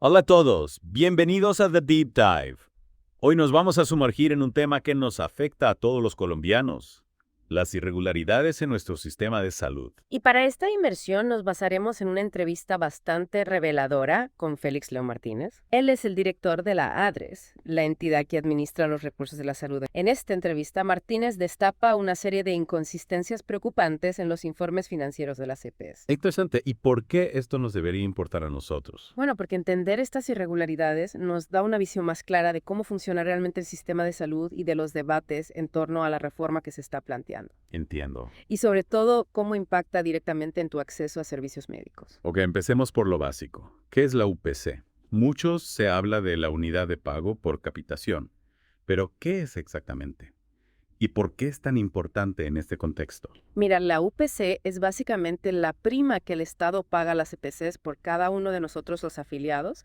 Hola a todos, bienvenidos a The Deep Dive. Hoy nos vamos a sumergir en un tema que nos afecta a todos los colombianos, las irregularidades en nuestro sistema de salud. Y para esta inmersión nos basaremos en una entrevista bastante reveladora con Félix León Martínez. Él es el director de la ADRES, la entidad que administra los recursos de la salud. En esta entrevista, Martínez destapa una serie de inconsistencias preocupantes en los informes financieros de las EPS. Interesante, ¿y por qué esto nos debería importar a nosotros? Bueno, porque entender estas irregularidades nos da una visión más clara de cómo funciona realmente el sistema de salud y de los debates en torno a la reforma que se está planteando. Entiendo. Y sobre todo, cómo impacta directamente en tu acceso a servicios médicos. Ok, empecemos por lo básico. ¿Qué es la UPC? Muchos se habla de la unidad de pago por capitación, pero ¿qué es exactamente? ¿Y por qué es tan importante en este contexto? Mira, la UPC es básicamente la prima que el Estado paga a las EPCs por cada uno de nosotros los afiliados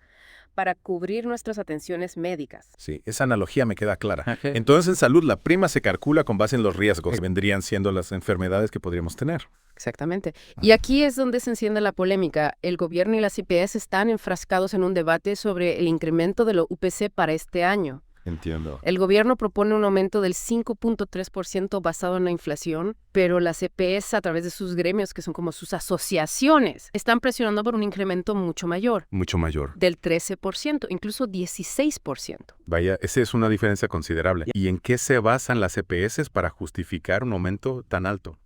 para cubrir nuestras atenciones médicas. Sí, esa analogía me queda clara. Ok. Entonces, en salud, la prima se calcula con base en los riesgos que vendrían siendo las enfermedades que podríamos tener. Exactamente. Y aquí es donde se enciende la polémica. El gobierno y las IPS están enfrascados en un debate sobre el incremento de la UPC para este año. Entiendo. El gobierno propone un aumento del 5.3% basado en la inflación, pero las EPS, a través de sus gremios, que son como sus asociaciones, están presionando por un incremento mucho mayor, Mucho mayor. del 13%, incluso 16%. Vaya, esa es una diferencia considerable. ¿Y en qué se basan las EPS para justificar un aumento tan alto?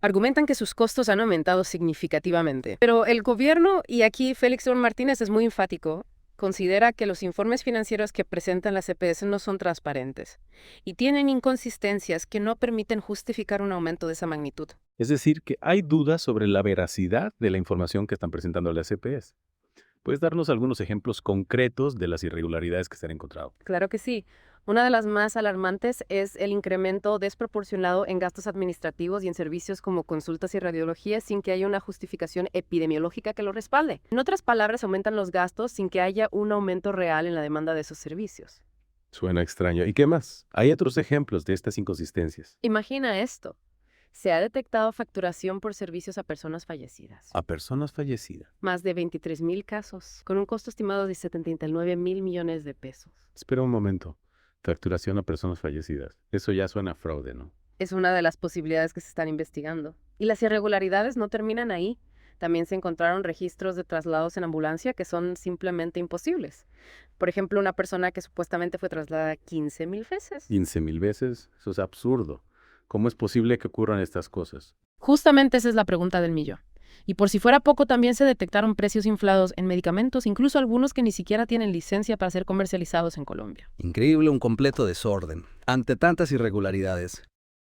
Argumentan que sus costos han aumentado significativamente. Pero el gobierno, y aquí Félix León Martínez es muy enfático, considera que los informes financieros que presentan las EPS no son transparentes y tienen inconsistencias que no permiten justificar un aumento de esa magnitud. Es decir, que hay dudas sobre la veracidad de la información que están presentando las CPS. ¿Puedes darnos algunos ejemplos concretos de las irregularidades que se han encontrado? Claro que sí. Una de las más alarmantes es el incremento desproporcionado en gastos administrativos y en servicios como consultas y radiología sin que haya una justificación epidemiológica que lo respalde. En otras palabras, aumentan los gastos sin que haya un aumento real en la demanda de esos servicios. Suena extraño. ¿Y qué más? Hay otros ejemplos de estas inconsistencias. Imagina esto. Se ha detectado facturación por servicios a personas fallecidas. A personas fallecidas. Más de 23,000 casos, con un costo estimado de 79,000 millones de pesos. Espera un momento. Facturación a personas fallecidas. Eso ya suena a fraude, ¿no? Es una de las posibilidades que se están investigando. Y las irregularidades no terminan ahí. También se encontraron registros de traslados en ambulancia que son simplemente imposibles. Por ejemplo, una persona que supuestamente fue trasladada 15,000 veces. 15,000 veces. Eso es absurdo. ¿Cómo es posible que ocurran estas cosas? Justamente esa es la pregunta del millón. Y por si fuera poco, también se detectaron precios inflados en medicamentos, incluso algunos que ni siquiera tienen licencia para ser comercializados en Colombia. Increíble, un completo desorden. Ante tantas irregularidades,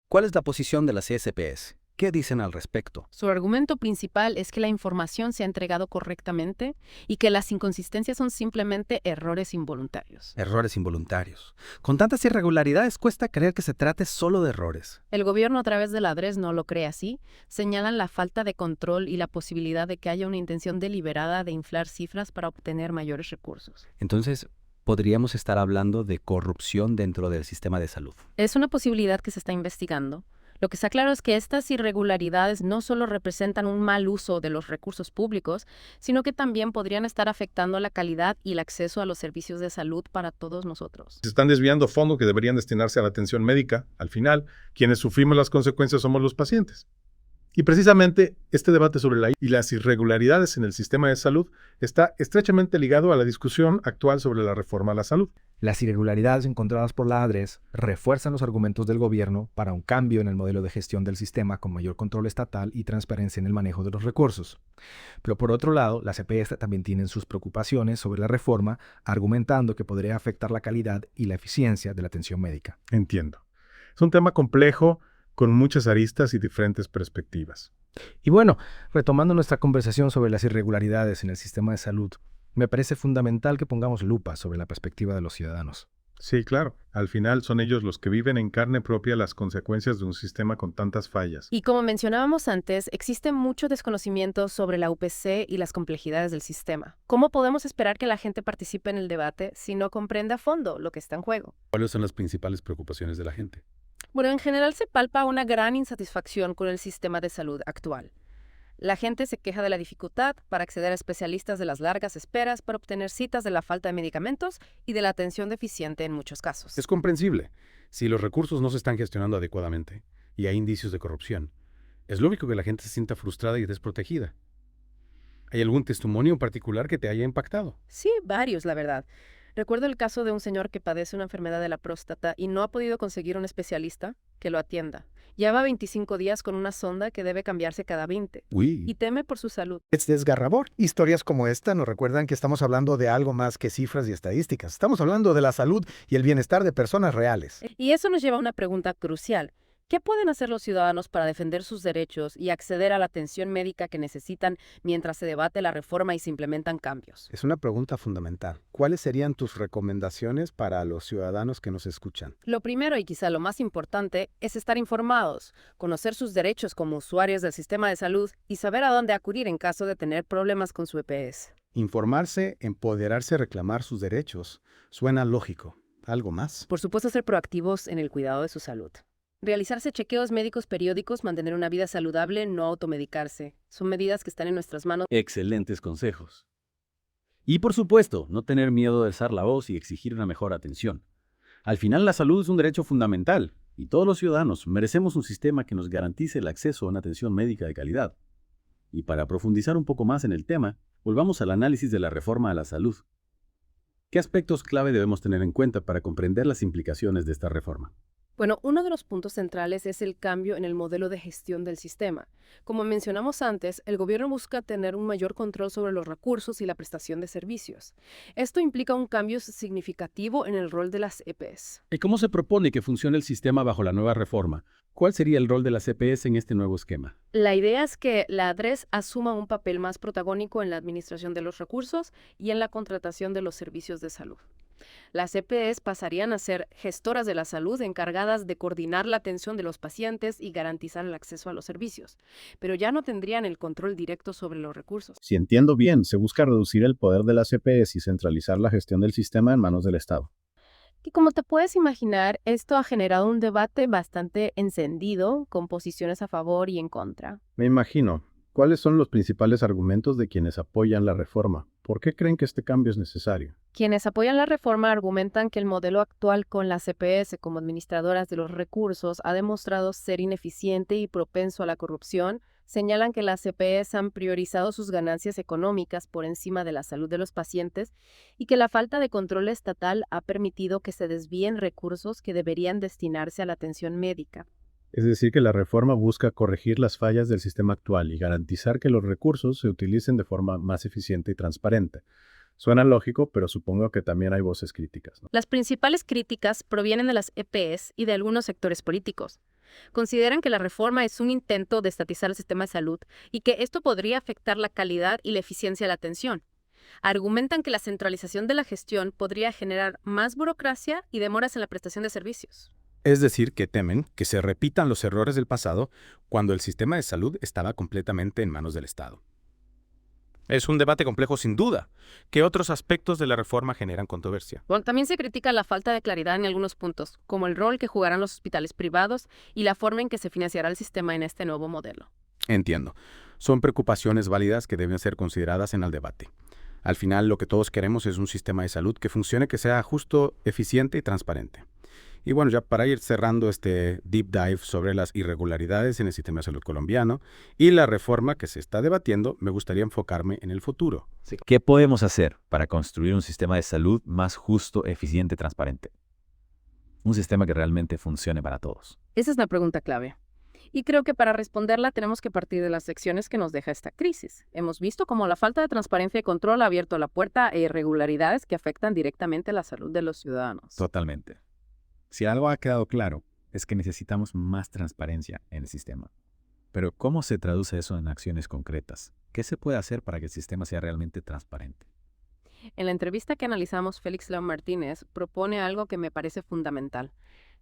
¿cuál es la posición de las SPS? ¿Qué dicen al respecto? Su argumento principal es que la información se ha entregado correctamente y que las inconsistencias son simplemente errores involuntarios. Errores involuntarios. Con tantas irregularidades cuesta creer que se trate solo de errores. El gobierno, a través de la ADRES, no lo cree así. Señalan la falta de control y la posibilidad de que haya una intención deliberada de inflar cifras para obtener mayores recursos. Entonces, ¿podríamos estar hablando de corrupción dentro del sistema de salud? Es una posibilidad que se está investigando. Lo que está claro es que estas irregularidades no solo representan un mal uso de los recursos públicos, sino que también podrían estar afectando la calidad y el acceso a los servicios de salud para todos nosotros. Se están desviando fondos que deberían destinarse a la atención médica. Al final, quienes sufrimos las consecuencias somos los pacientes. Y precisamente este debate sobre la y las irregularidades en el sistema de salud está estrechamente ligado a la discusión actual sobre la reforma a la salud. Las irregularidades encontradas por la ADRES refuerzan los argumentos del gobierno para un cambio en el modelo de gestión del sistema con mayor control estatal y transparencia en el manejo de los recursos. Pero por otro lado, las EPS también tienen sus preocupaciones sobre la reforma, argumentando que podría afectar la calidad y la eficiencia de la atención médica. Entiendo. Es un tema complejo con muchas aristas y diferentes perspectivas. Y bueno, retomando nuestra conversación sobre las irregularidades en el sistema de salud, me parece fundamental que pongamos lupa sobre la perspectiva de los ciudadanos. Sí, claro. Al final son ellos los que viven en carne propia las consecuencias de un sistema con tantas fallas. Y como mencionábamos antes, existe mucho desconocimiento sobre la UPC y las complejidades del sistema. ¿Cómo podemos esperar que la gente participe en el debate si no comprende a fondo lo que está en juego? ¿Cuáles son las principales preocupaciones de la gente? Bueno, en general se palpa una gran insatisfacción con el sistema de salud actual. La gente se queja de la dificultad para acceder a especialistas, de las largas esperas para obtener citas, de la falta de medicamentos y de la atención deficiente en muchos casos. Es comprensible. Si los recursos no se están gestionando adecuadamente y hay indicios de corrupción, es lógico que la gente se sienta frustrada y desprotegida. ¿Hay algún testimonio en particular que te haya impactado? Sí, varios, la verdad. Recuerdo el caso de un señor que padece una enfermedad de la próstata y no ha podido conseguir un especialista que lo atienda. Lleva 25 días con una sonda que debe cambiarse cada 20 y teme por su salud. Es desgarrador. Historias como esta nos recuerdan que estamos hablando de algo más que cifras y estadísticas. Estamos hablando de la salud y el bienestar de personas reales. Y eso nos lleva a una pregunta crucial. ¿Qué pueden hacer los ciudadanos para defender sus derechos y acceder a la atención médica que necesitan mientras se debate la reforma y se implementan cambios? Es una pregunta fundamental. ¿Cuáles serían tus recomendaciones para los ciudadanos que nos escuchan? Lo primero y quizá lo más importante es estar informados, conocer sus derechos como usuarios del sistema de salud y saber a dónde acudir en caso de tener problemas con su EPS. Informarse, empoderarse, reclamar sus derechos. Suena lógico. ¿Algo más? Por supuesto, ser proactivos en el cuidado de su salud. Realizarse chequeos médicos periódicos, mantener una vida saludable, no automedicarse. Son medidas que están en nuestras manos. Excelentes consejos. Y por supuesto, no tener miedo de alzar la voz y exigir una mejor atención. Al final, la salud es un derecho fundamental y todos los ciudadanos merecemos un sistema que nos garantice el acceso a una atención médica de calidad. Y para profundizar un poco más en el tema, volvamos al análisis de la reforma a la salud. ¿Qué aspectos clave debemos tener en cuenta para comprender las implicaciones de esta reforma? Bueno, uno de los puntos centrales es el cambio en el modelo de gestión del sistema. Como mencionamos antes, el gobierno busca tener un mayor control sobre los recursos y la prestación de servicios. Esto implica un cambio significativo en el rol de las EPS. ¿Y cómo se propone que funcione el sistema bajo la nueva reforma? ¿Cuál sería el rol de las EPS en este nuevo esquema? La idea es que la ADRES asuma un papel más protagónico en la administración de los recursos y en la contratación de los servicios de salud. Las EPS pasarían a ser gestoras de la salud encargadas de coordinar la atención de los pacientes y garantizar el acceso a los servicios, pero ya no tendrían el control directo sobre los recursos. Si entiendo bien, se busca reducir el poder de las EPS y centralizar la gestión del sistema en manos del Estado. Y como te puedes imaginar, esto ha generado un debate bastante encendido, con posiciones a favor y en contra. Me imagino. ¿Cuáles son los principales argumentos de quienes apoyan la reforma? ¿Por qué creen que este cambio es necesario? Quienes apoyan la reforma argumentan que el modelo actual con las EPS como administradoras de los recursos ha demostrado ser ineficiente y propenso a la corrupción. Señalan que las EPS han priorizado sus ganancias económicas por encima de la salud de los pacientes y que la falta de control estatal ha permitido que se desvíen recursos que deberían destinarse a la atención médica. Es decir, que la reforma busca corregir las fallas del sistema actual y garantizar que los recursos se utilicen de forma más eficiente y transparente. Suena lógico, pero supongo que también hay voces críticas, ¿no? Las principales críticas provienen de las EPS y de algunos sectores políticos. Consideran que la reforma es un intento de estatizar el sistema de salud y que esto podría afectar la calidad y la eficiencia de la atención. Argumentan que la centralización de la gestión podría generar más burocracia y demoras en la prestación de servicios. Es decir, que temen que se repitan los errores del pasado cuando el sistema de salud estaba completamente en manos del Estado. Es un debate complejo sin duda. ¿Qué otros aspectos de la reforma generan controversia? Bueno, también se critica la falta de claridad en algunos puntos, como el rol que jugarán los hospitales privados y la forma en que se financiará el sistema en este nuevo modelo. Entiendo. Son preocupaciones válidas que deben ser consideradas en el debate. Al final, lo que todos queremos es un sistema de salud que funcione, que sea justo, eficiente y transparente. Y bueno, ya para ir cerrando este deep dive sobre las irregularidades en el sistema de salud colombiano y la reforma que se está debatiendo, me gustaría enfocarme en el futuro. ¿Qué podemos hacer para construir un sistema de salud más justo, eficiente y transparente? Un sistema que realmente funcione para todos. Esa es la pregunta clave. Y creo que para responderla tenemos que partir de las lecciones que nos deja esta crisis. Hemos visto cómo la falta de transparencia y control ha abierto la puerta a irregularidades que afectan directamente la salud de los ciudadanos. Totalmente. Si algo ha quedado claro, es que necesitamos más transparencia en el sistema. Pero ¿cómo se traduce eso en acciones concretas? ¿Qué se puede hacer para que el sistema sea realmente transparente? En la entrevista que analizamos, Félix León Martínez propone algo que me parece fundamental: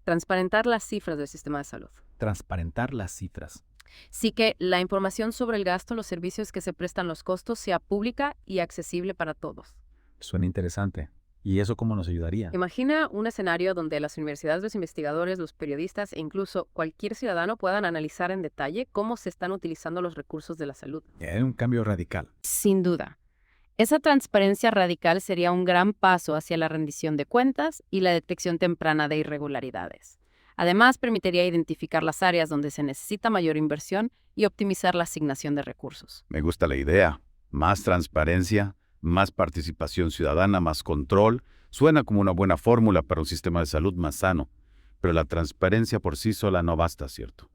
transparentar las cifras del sistema de salud. Transparentar las cifras. Sí, que la información sobre el gasto, los servicios que se prestan, los costos, sea pública y accesible para todos. Suena interesante. ¿Y eso cómo nos ayudaría? Imagina un escenario donde las universidades, los investigadores, los periodistas e incluso cualquier ciudadano puedan analizar en detalle cómo se están utilizando los recursos de la salud. Es un cambio radical. Sin duda. Esa transparencia radical sería un gran paso hacia la rendición de cuentas y la detección temprana de irregularidades. Además, permitiría identificar las áreas donde se necesita mayor inversión y optimizar la asignación de recursos. Me gusta la idea. Más transparencia, más participación ciudadana, más control. Suena como una buena fórmula para un sistema de salud más sano. Pero la transparencia por sí sola no basta, ¿cierto?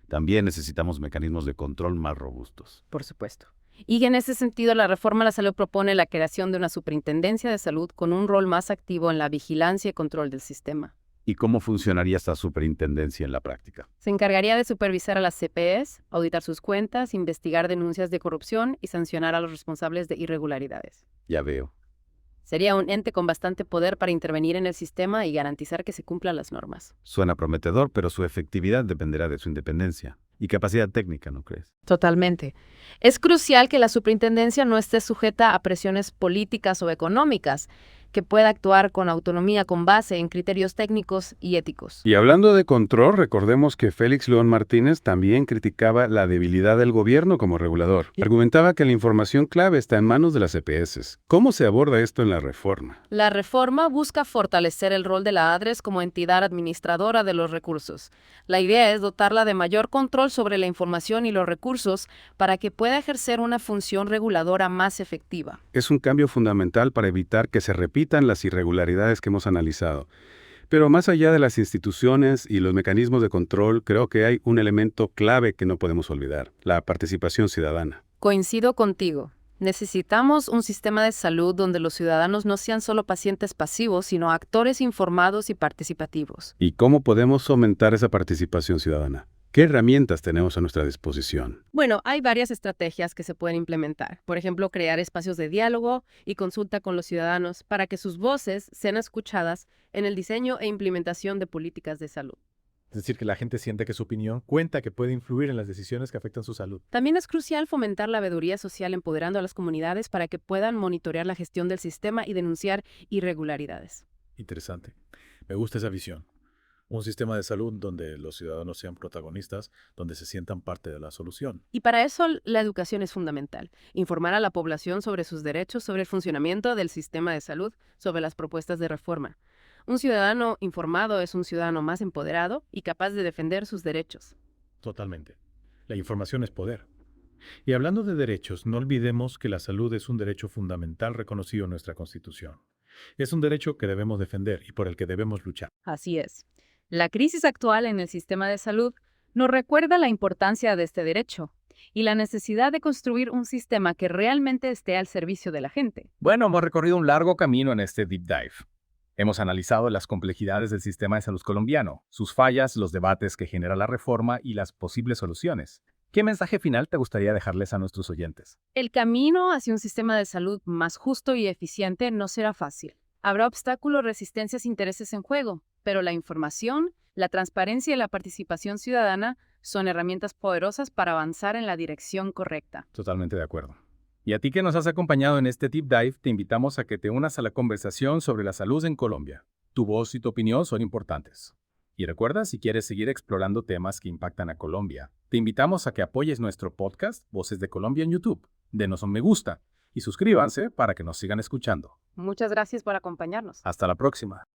También necesitamos mecanismos de control más robustos. Por supuesto. Y en ese sentido, la reforma a la salud propone la creación de una superintendencia de salud con un rol más activo en la vigilancia y control del sistema. ¿Y cómo funcionaría esta superintendencia en la práctica? Se encargaría de supervisar a las CPEs, auditar sus cuentas, investigar denuncias de corrupción y sancionar a los responsables de irregularidades. Ya veo. Sería un ente con bastante poder para intervenir en el sistema y garantizar que se cumplan las normas. Suena prometedor, pero su efectividad dependerá de su independencia y capacidad técnica, ¿no crees? Totalmente. Es crucial que la superintendencia no esté sujeta a presiones políticas o económicas, que pueda actuar con autonomía con base en criterios técnicos y éticos. Y hablando de control, recordemos que Félix León Martínez también criticaba la debilidad del gobierno como regulador. Argumentaba que la información clave está en manos de las EPS. ¿Cómo se aborda esto en la reforma? La reforma busca fortalecer el rol de la ADRES como entidad administradora de los recursos. La idea es dotarla de mayor control sobre la información y los recursos para que pueda ejercer una función reguladora más efectiva. Es un cambio fundamental para evitar que se repitan las irregularidades que hemos analizado. Pero más allá de las instituciones y los mecanismos de control, creo que hay un elemento clave que no podemos olvidar: la participación ciudadana. Coincido contigo. Necesitamos un sistema de salud donde los ciudadanos no sean solo pacientes pasivos, sino actores informados y participativos. ¿Y cómo podemos aumentar esa participación ciudadana? ¿Qué herramientas tenemos a nuestra disposición? Bueno, hay varias estrategias que se pueden implementar. Por ejemplo, crear espacios de diálogo y consulta con los ciudadanos para que sus voces sean escuchadas en el diseño e implementación de políticas de salud. Es decir, que la gente siente que su opinión cuenta, que puede influir en las decisiones que afectan su salud. También es crucial fomentar la veeduría social empoderando a las comunidades para que puedan monitorear la gestión del sistema y denunciar irregularidades. Interesante. Me gusta esa visión. Un sistema de salud donde los ciudadanos sean protagonistas, donde se sientan parte de la solución. Y para eso la educación es fundamental. Informar a la población sobre sus derechos, sobre el funcionamiento del sistema de salud, sobre las propuestas de reforma. Un ciudadano informado es un ciudadano más empoderado y capaz de defender sus derechos. Totalmente. La información es poder. Y hablando de derechos, no olvidemos que la salud es un derecho fundamental reconocido en nuestra Constitución. Es un derecho que debemos defender y por el que debemos luchar. Así es. La crisis actual en el sistema de salud nos recuerda la importancia de este derecho y la necesidad de construir un sistema que realmente esté al servicio de la gente. Bueno, hemos recorrido un largo camino en este Deep Dive. Hemos analizado las complejidades del sistema de salud colombiano, sus fallas, los debates que genera la reforma y las posibles soluciones. ¿Qué mensaje final te gustaría dejarles a nuestros oyentes? El camino hacia un sistema de salud más justo y eficiente no será fácil. Habrá obstáculos, resistencias e intereses en juego, pero la información, la transparencia y la participación ciudadana son herramientas poderosas para avanzar en la dirección correcta. Totalmente de acuerdo. Y a ti que nos has acompañado en este Deep Dive, te invitamos a que te unas a la conversación sobre la salud en Colombia. Tu voz y tu opinión son importantes. Y recuerda, si quieres seguir explorando temas que impactan a Colombia, te invitamos a que apoyes nuestro podcast Voces de Colombia en YouTube. Denos un me gusta y suscríbanse para que nos sigan escuchando. Muchas gracias por acompañarnos. Hasta la próxima.